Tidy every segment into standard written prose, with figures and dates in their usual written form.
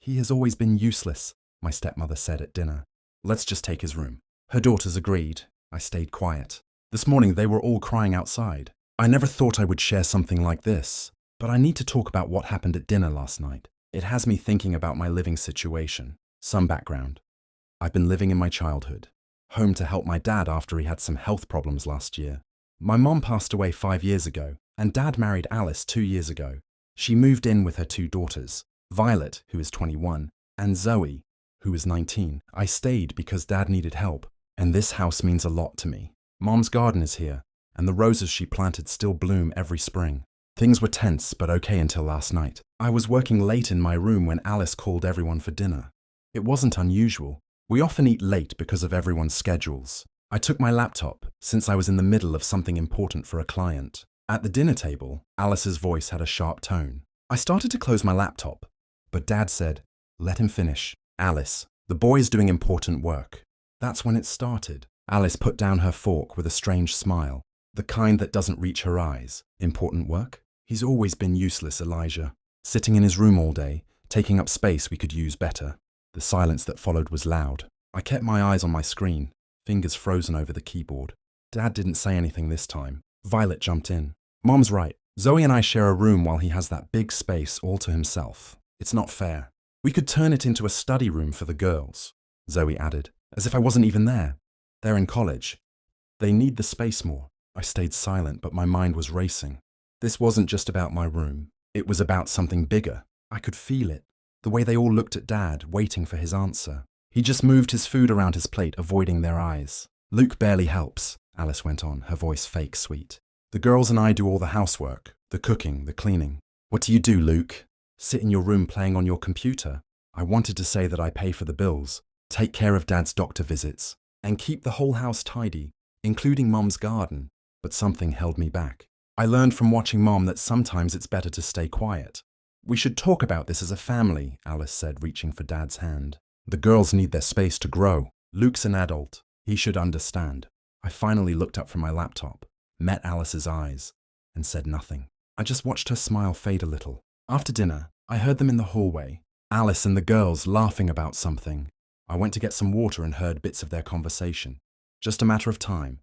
He has always been useless, my stepmother said at dinner. Let's just take his room. Her daughters agreed. I stayed quiet. This morning they were all crying outside. I never thought I would share something like this, but I need to talk about what happened at dinner last night. It has me thinking about my living situation. Some background. I've been living in my childhood, home to help my dad after he had some health problems last year. My mom passed away 5 years ago, and Dad married Alice 2 years ago. She moved in with her 2 daughters, Violet, who is 21, and Zoe, who is 19. I stayed because Dad needed help, and this house means a lot to me. Mom's garden is here, and the roses she planted still bloom every spring. Things were tense, but okay until last night. I was working late in my room when Alice called everyone for dinner. It wasn't unusual. We often eat late because of everyone's schedules. I took my laptop, since I was in the middle of something important for a client. At the dinner table, Alice's voice had a sharp tone. I started to close my laptop, but Dad said, "Let him finish." "Alice, the boy is doing important work." That's when it started. Alice put down her fork with a strange smile, the kind that doesn't reach her eyes. "Important work? He's always been useless, Elijah. Sitting in his room all day, taking up space we could use better." The silence that followed was loud. I kept my eyes on my screen, fingers frozen over the keyboard. Dad didn't say anything this time. Violet jumped in. "Mom's right. Zoe and I share a room while he has that big space all to himself. It's not fair. We could turn it into a study room for the girls," Zoe added, as if I wasn't even there. "They're in college. They need the space more." I stayed silent, but my mind was racing. This wasn't just about my room. It was about something bigger. I could feel it. The way they all looked at Dad, waiting for his answer. He just moved his food around his plate, avoiding their eyes. "Luke barely helps," Alice went on, her voice fake sweet. "The girls and I do all the housework, the cooking, the cleaning." "What do you do, Luke?" "Sit in your room playing on your computer." I wanted to say that I pay for the bills, take care of Dad's doctor visits, and keep the whole house tidy, including Mom's garden, but something held me back. I learned from watching Mom that sometimes it's better to stay quiet. "We should talk about this as a family," Alice said, reaching for Dad's hand. "The girls need their space to grow. Luke's an adult. He should understand." I finally looked up from my laptop, met Alice's eyes, and said nothing. I just watched her smile fade a little. After dinner, I heard them in the hallway, Alice and the girls laughing about something. I went to get some water and heard bits of their conversation. Just a matter of time.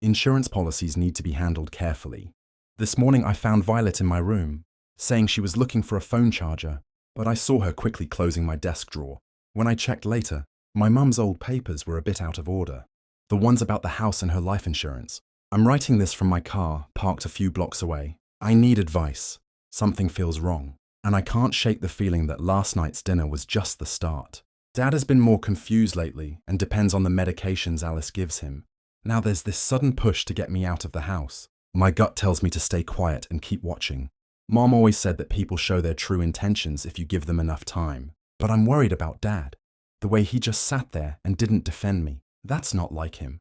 Insurance policies need to be handled carefully. This morning I found Violet in my room, saying she was looking for a phone charger, but I saw her quickly closing my desk drawer. When I checked later, my mum's old papers were a bit out of order. The ones about the house and her life insurance. I'm writing this from my car, parked a few blocks away. I need advice. Something feels wrong, and I can't shake the feeling that last night's dinner was just the start. Dad has been more confused lately and depends on the medications Alice gives him. Now there's this sudden push to get me out of the house. My gut tells me to stay quiet and keep watching. Mom always said that people show their true intentions if you give them enough time. But I'm worried about Dad. The way he just sat there and didn't defend me. That's not like him.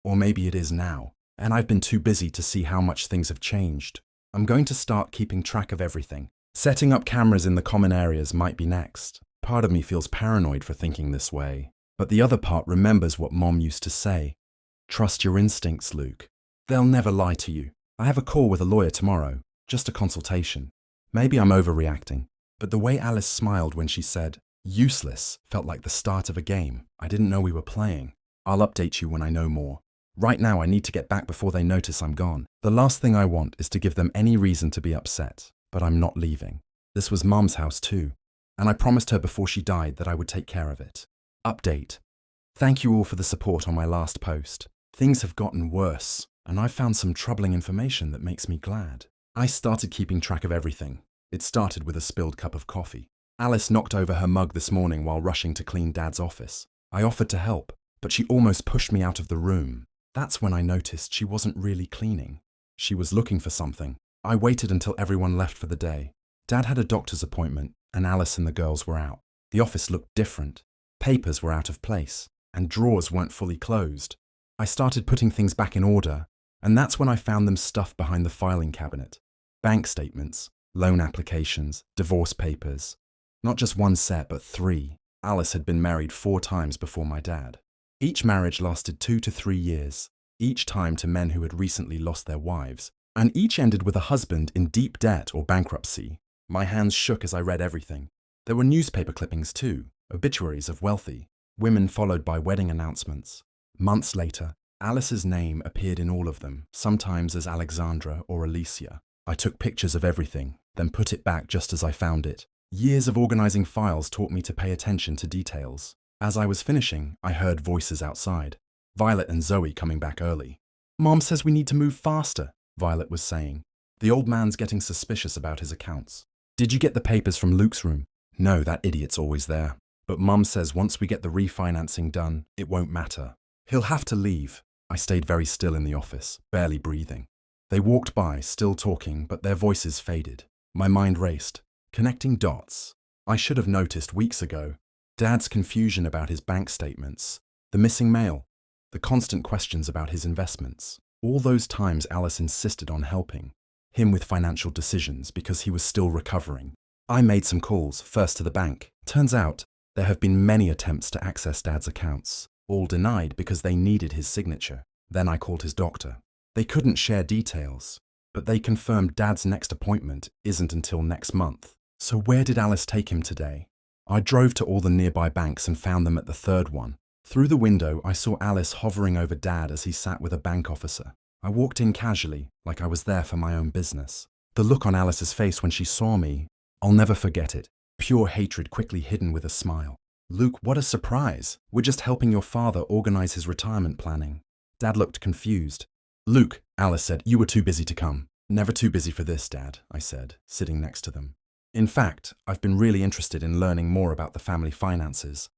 Or maybe it is now, and I've been too busy to see how much things have changed. I'm going to start keeping track of everything. Setting up cameras in the common areas might be next. Part of me feels paranoid for thinking this way, but the other part remembers what Mom used to say. "Trust your instincts, Luke. They'll never lie to you." I have a call with a lawyer tomorrow, just a consultation. Maybe I'm overreacting, but the way Alice smiled when she said, "useless," felt like the start of a game. I didn't know we were playing. I'll update you when I know more. Right now I need to get back before they notice I'm gone. The last thing I want is to give them any reason to be upset, but I'm not leaving. This was Mom's house too, and I promised her before she died that I would take care of it. Update. Thank you all for the support on my last post. Things have gotten worse, and I've found some troubling information that makes me glad. I started keeping track of everything. It started with a spilled cup of coffee. Alice knocked over her mug this morning while rushing to clean Dad's office. I offered to help, but she almost pushed me out of the room. That's when I noticed she wasn't really cleaning. She was looking for something. I waited until everyone left for the day. Dad had a doctor's appointment, and Alice and the girls were out. The office looked different. Papers were out of place, and drawers weren't fully closed. I started putting things back in order, and that's when I found them stuffed behind the filing cabinet. Bank statements, loan applications, divorce papers. Not just one set, but 3. Alice had been married 4 times before my dad. Each marriage lasted 2 to 3 years, each time to men who had recently lost their wives, and each ended with a husband in deep debt or bankruptcy. My hands shook as I read everything. There were newspaper clippings too, obituaries of wealthy, women followed by wedding announcements. Months later, Alice's name appeared in all of them, sometimes as Alexandra or Alicia. I took pictures of everything, then put it back just as I found it. Years of organizing files taught me to pay attention to details. As I was finishing, I heard voices outside. Violet and Zoe coming back early. "Mom says we need to move faster," Violet was saying. The old man's getting suspicious about his accounts. "Did you get the papers from Luke's room?" "No, that idiot's always there. But Mum says once we get the refinancing done, it won't matter. He'll have to leave." I stayed very still in the office, barely breathing. They walked by, still talking, but their voices faded. My mind raced, connecting dots. I should have noticed weeks ago. Dad's confusion about his bank statements, the missing mail, the constant questions about his investments. All those times Alice insisted on helping him with financial decisions because he was still recovering. I made some calls, first to the bank. Turns out, there have been many attempts to access Dad's accounts, all denied because they needed his signature. Then I called his doctor. They couldn't share details, but they confirmed Dad's next appointment isn't until next month. So where did Alice take him today? I drove to all the nearby banks and found them at the third one. Through the window, I saw Alice hovering over Dad as he sat with a bank officer. I walked in casually, like I was there for my own business. The look on Alice's face when she saw me, I'll never forget it. Pure hatred quickly hidden with a smile. "Luke, what a surprise. We're just helping your father organize his retirement planning." Dad looked confused. "Luke," Alice said, "you were too busy to come." "Never too busy for this, Dad," I said, sitting next to them. "In fact, I've been really interested in learning more about the family finances,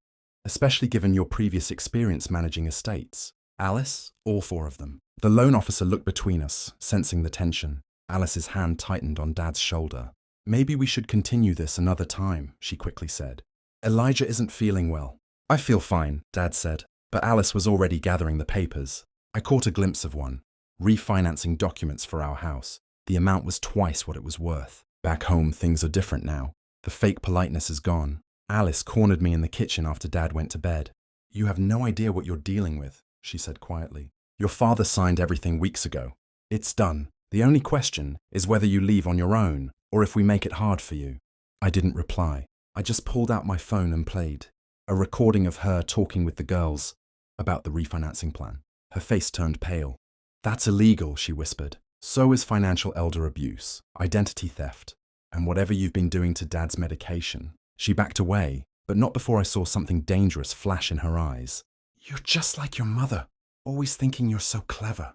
especially given your previous experience managing estates." "Alice?" "All four of them." The loan officer looked between us, sensing the tension. Alice's hand tightened on Dad's shoulder. "Maybe we should continue this another time," she quickly said. "Elijah isn't feeling well." "I feel fine," Dad said, but Alice was already gathering the papers. I caught a glimpse of one. Refinancing documents for our house. The amount was twice what it was worth. Back home, things are different now. The fake politeness is gone. Alice cornered me in the kitchen after Dad went to bed. "You have no idea what you're dealing with," she said quietly. "Your father signed everything weeks ago. It's done. The only question is whether you leave on your own or if we make it hard for you." I didn't reply. I just pulled out my phone and played. A recording of her talking with the girls about the refinancing plan. Her face turned pale. "That's illegal," she whispered. "So is financial elder abuse, identity theft, and whatever you've been doing to Dad's medication." She backed away, but not before I saw something dangerous flash in her eyes. "You're just like your mother, always thinking you're so clever."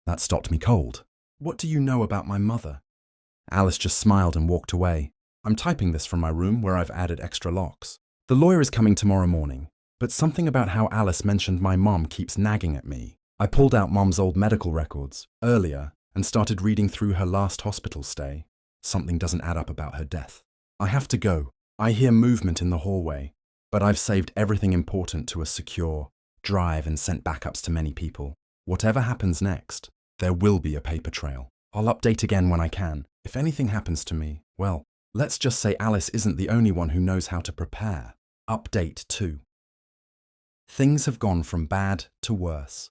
That stopped me cold. "What do you know about my mother?" Alice just smiled and walked away. "I'm typing this from my room where I've added extra locks. The lawyer is coming tomorrow morning, but something about how Alice mentioned my mom keeps nagging at me." I pulled out Mom's old medical records earlier and started reading through her last hospital stay. Something doesn't add up about her death. "I have to go. I hear movement in the hallway, but I've saved everything important to a secure drive and sent backups to many people. Whatever happens next, there will be a paper trail. I'll update again when I can. If anything happens to me, well, let's just say Alice isn't the only one who knows how to prepare." Update 2. Things have gone from bad to worse,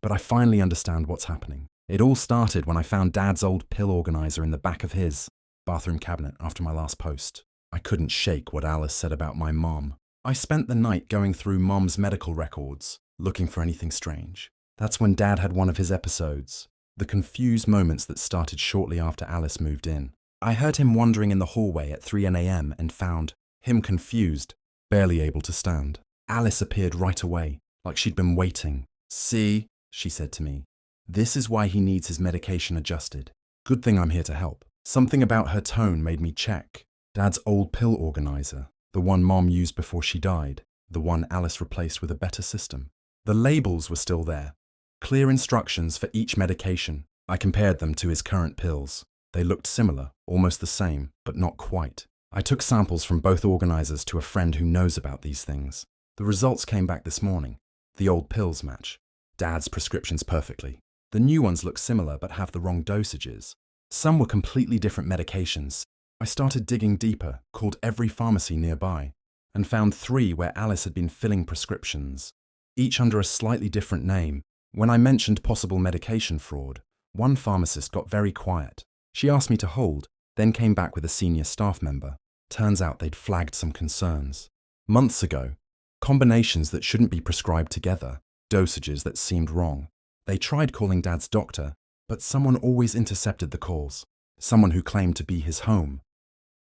but I finally understand what's happening. It all started when I found Dad's old pill organizer in the back of his bathroom cabinet after my last post. I couldn't shake what Alice said about my mom. I spent the night going through Mom's medical records, looking for anything strange. That's when Dad had one of his episodes, the confused moments that started shortly after Alice moved in. I heard him wandering in the hallway at 3 a.m. and found him confused, barely able to stand. Alice appeared right away, like she'd been waiting. "See," she said to me, "this is why he needs his medication adjusted. Good thing I'm here to help." Something about her tone made me check. Dad's old pill organizer, the one Mom used before she died, the one Alice replaced with a better system. The labels were still there. Clear instructions for each medication. I compared them to his current pills. They looked similar, almost the same, but not quite. I took samples from both organizers to a friend who knows about these things. The results came back this morning. The old pills match Dad's prescriptions perfectly. The new ones look similar but have the wrong dosages. Some were completely different medications. I started digging deeper, called every pharmacy nearby, and found 3 where Alice had been filling prescriptions, each under a slightly different name. When I mentioned possible medication fraud, one pharmacist got very quiet. She asked me to hold, then came back with a senior staff member. Turns out they'd flagged some concerns. Months ago, combinations that shouldn't be prescribed together, dosages that seemed wrong. They tried calling Dad's doctor, but someone always intercepted the calls. Someone who claimed to be his home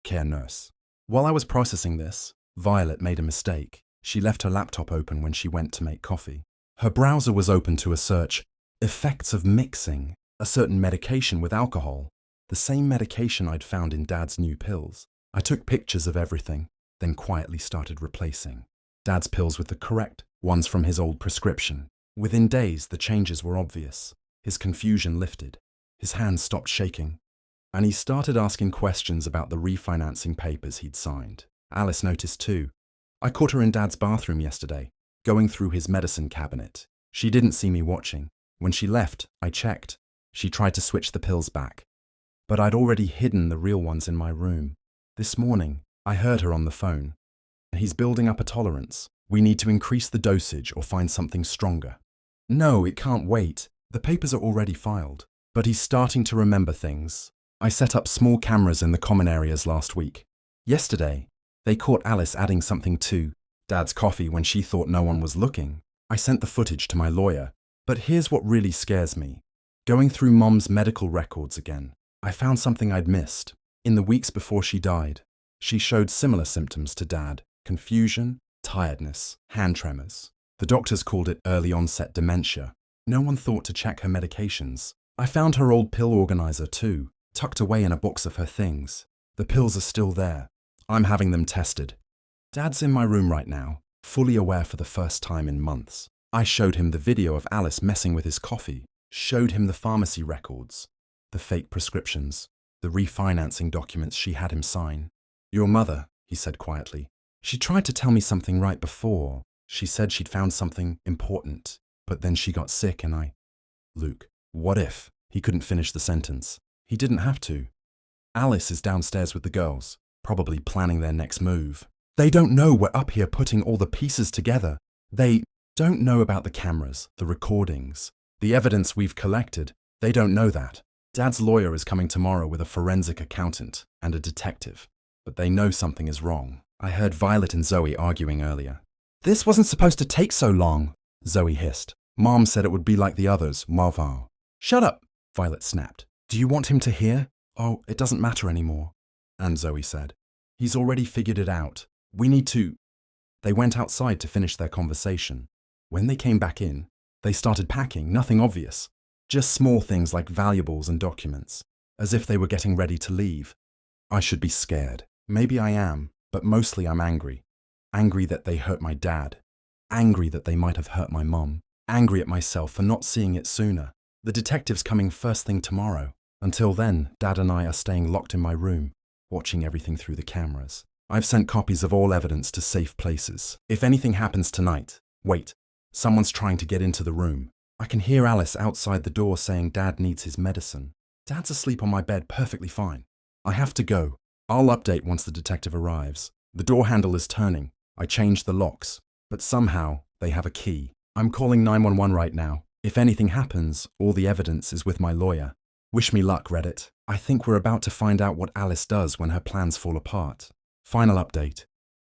care nurse. While I was processing this, Violet made a mistake. She left her laptop open when she went to make coffee. Her browser was open to a search, effects of mixing a certain medication with alcohol, the same medication I'd found in Dad's new pills. I took pictures of everything, then quietly started replacing Dad's pills with the correct ones from his old prescription. Within days, the changes were obvious. His confusion lifted. His hands stopped shaking. And he started asking questions about the refinancing papers he'd signed. Alice noticed too. I caught her in Dad's bathroom yesterday, going through his medicine cabinet. She didn't see me watching. When she left, I checked. She tried to switch the pills back. But I'd already hidden the real ones in my room. This morning, I heard her on the phone. He's building up a tolerance. We need to increase the dosage or find something stronger. No, it can't wait. The papers are already filed. But he's starting to remember things. I set up small cameras in the common areas last week. Yesterday, they caught Alice adding something to Dad's coffee when she thought no one was looking. I sent the footage to my lawyer. But here's what really scares me. Going through Mom's medical records again, I found something I'd missed. In the weeks before she died, she showed similar symptoms to Dad: confusion, tiredness, hand tremors. The doctors called it early onset dementia. No one thought to check her medications. I found her old pill organizer too, tucked away in a box of her things. The pills are still there. I'm having them tested. Dad's in my room right now, fully aware for the first time in months. I showed him the video of Alice messing with his coffee, showed him the pharmacy records, the fake prescriptions, the refinancing documents she had him sign. Your mother, he said quietly. She tried to tell me something right before. She said she'd found something important, but then she got sick and Luke, what if? He couldn't finish the sentence. He didn't have to. Alice is downstairs with the girls, probably planning their next move. They don't know we're up here putting all the pieces together. They don't know about the cameras, the recordings, the evidence we've collected. They don't know that. Dad's lawyer is coming tomorrow with a forensic accountant and a detective, but they know something is wrong. I heard Violet and Zoe arguing earlier. This wasn't supposed to take so long, Zoe hissed. Mom said it would be like the others, Marval. Shut up, Violet snapped. Do you want him to hear? Oh, it doesn't matter anymore. And Zoe said, he's already figured it out. We need to. They went outside to finish their conversation. When they came back in, they started packing, nothing obvious. Just small things like valuables and documents, as if they were getting ready to leave. I should be scared. Maybe I am, but mostly I'm angry. Angry that they hurt my dad. Angry that they might have hurt my mom. Angry at myself for not seeing it sooner. The detective's coming first thing tomorrow. Until then, Dad and I are staying locked in my room, watching everything through the cameras. I've sent copies of all evidence to safe places. If anything happens tonight, wait, someone's trying to get into the room. I can hear Alice outside the door saying Dad needs his medicine. Dad's asleep on my bed perfectly fine. I have to go. I'll update once the detective arrives. The door handle is turning. I changed the locks, but somehow they have a key. I'm calling 911 right now. If anything happens, all the evidence is with my lawyer. Wish me luck, Reddit. I think we're about to find out what Alice does when her plans fall apart. Final update.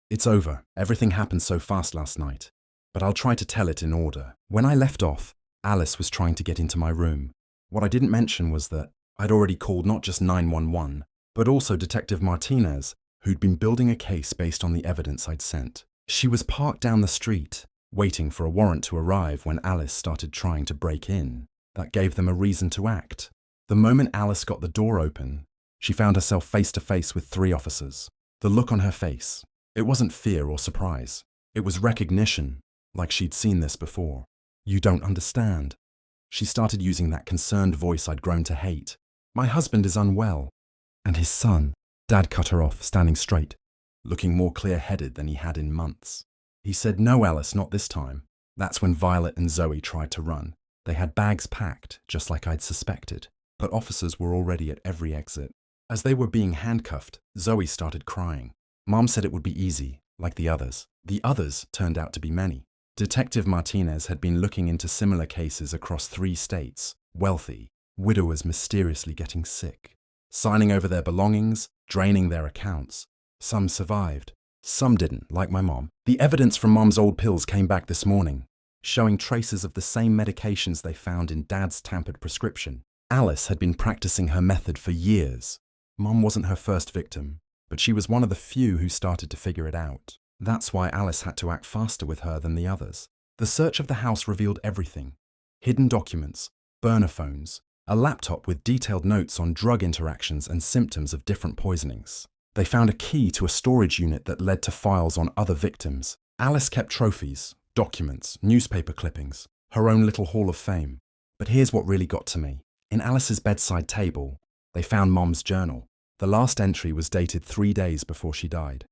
It's over. Everything happened so fast last night. But I'll try to tell it in order. When I left off, Alice was trying to get into my room. What I didn't mention was that I'd already called not just 911, but also Detective Martinez, who'd been building a case based on the evidence I'd sent. She was parked down the street, waiting for a warrant to arrive when Alice started trying to break in. That gave them a reason to act. The moment Alice got the door open, she found herself face to face with 3 officers. The look on her face, it wasn't fear or surprise. It was recognition, like she'd seen this before. You don't understand. She started using that concerned voice I'd grown to hate. My husband is unwell. And his son. Dad cut her off, standing straight, looking more clear-headed than he had in months. He said, no, Alice, not this time. That's when Violet and Zoe tried to run. They had bags packed, just like I'd suspected. But officers were already at every exit. As they were being handcuffed, Zoe started crying. Mom said it would be easy, like the others. The others turned out to be many. Detective Martinez had been looking into similar cases across 3 states. Wealthy, widowers mysteriously getting sick, signing over their belongings, draining their accounts. Some survived. Some didn't, like my mom. The evidence from Mom's old pills came back this morning, showing traces of the same medications they found in Dad's tampered prescription. Alice had been practicing her method for years. Mom wasn't her first victim, but she was one of the few who started to figure it out. That's why Alice had to act faster with her than the others. The search of the house revealed everything: hidden documents, burner phones, a laptop with detailed notes on drug interactions and symptoms of different poisonings. They found a key to a storage unit that led to files on other victims. Alice kept trophies, documents, newspaper clippings, her own little hall of fame. But here's what really got to me. In Alice's bedside table, they found Mom's journal. The last entry was dated 3 days before she died.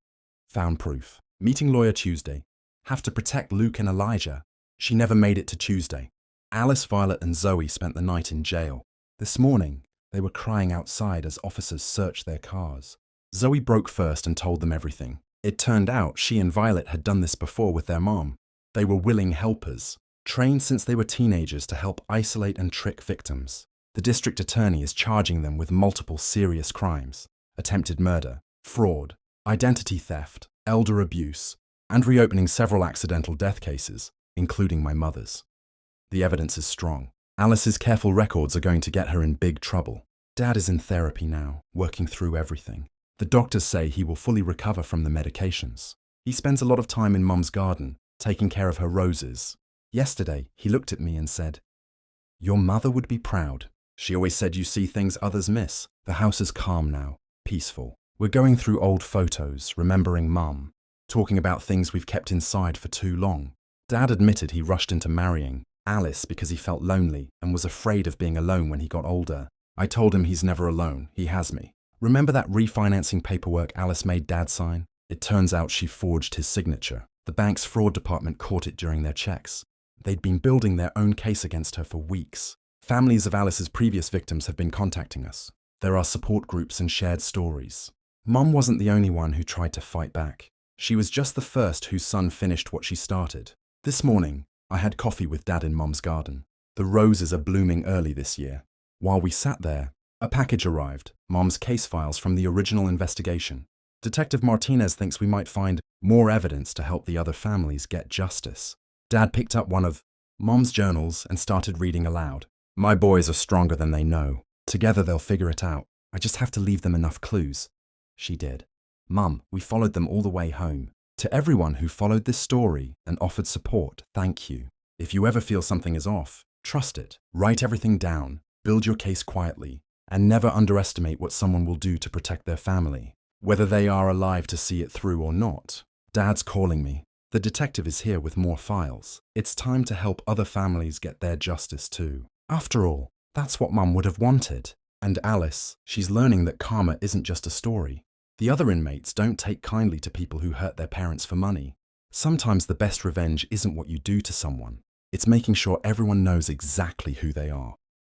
Found proof. Meeting lawyer Tuesday. Have to protect Luke and Elijah. She never made it to Tuesday. Alice, Violet and Zoe spent the night in jail. This morning, they were crying outside as officers searched their cars. Zoe broke first and told them everything. It turned out she and Violet had done this before with their mom. They were willing helpers, trained since they were teenagers to help isolate and trick victims. The district attorney is charging them with multiple serious crimes: attempted murder, fraud, identity theft, elder abuse, and reopening several accidental death cases, including my mother's. The evidence is strong. Alice's careful records are going to get her in big trouble. Dad is in therapy now, working through everything. The doctors say he will fully recover from the medications. He spends a lot of time in Mum's garden, taking care of her roses. Yesterday, he looked at me and said, "Your mother would be proud. She always said you see things others miss." The house is calm now, peaceful. We're going through old photos, remembering Mum, talking about things we've kept inside for too long. Dad admitted he rushed into marrying Alice because he felt lonely and was afraid of being alone when he got older. I told him he's never alone, he has me. Remember that refinancing paperwork Alice made Dad sign? It turns out she forged his signature. The bank's fraud department caught it during their checks. They'd been building their own case against her for weeks. Families of Alice's previous victims have been contacting us. There are support groups and shared stories. Mum wasn't the only one who tried to fight back. She was just the first whose son finished what she started. This morning, I had coffee with Dad in Mum's garden. The roses are blooming early this year. While we sat there, a package arrived, Mom's case files from the original investigation. Detective Martinez thinks we might find more evidence to help the other families get justice. Dad picked up one of Mom's journals and started reading aloud. "My boys are stronger than they know. Together they'll figure it out. I just have to leave them enough clues." She did. "Mum, we followed them all the way home. To everyone who followed this story and offered support, thank you. If you ever feel something is off, trust it. Write everything down, build your case quietly, and never underestimate what someone will do to protect their family, whether they are alive to see it through or not." Dad's calling me. The detective is here with more files. It's time to help other families get their justice too. After all, that's what Mum would have wanted. And Alice, she's learning that karma isn't just a story. The other inmates don't take kindly to people who hurt their parents for money. Sometimes the best revenge isn't what you do to someone. It's making sure everyone knows exactly who they are.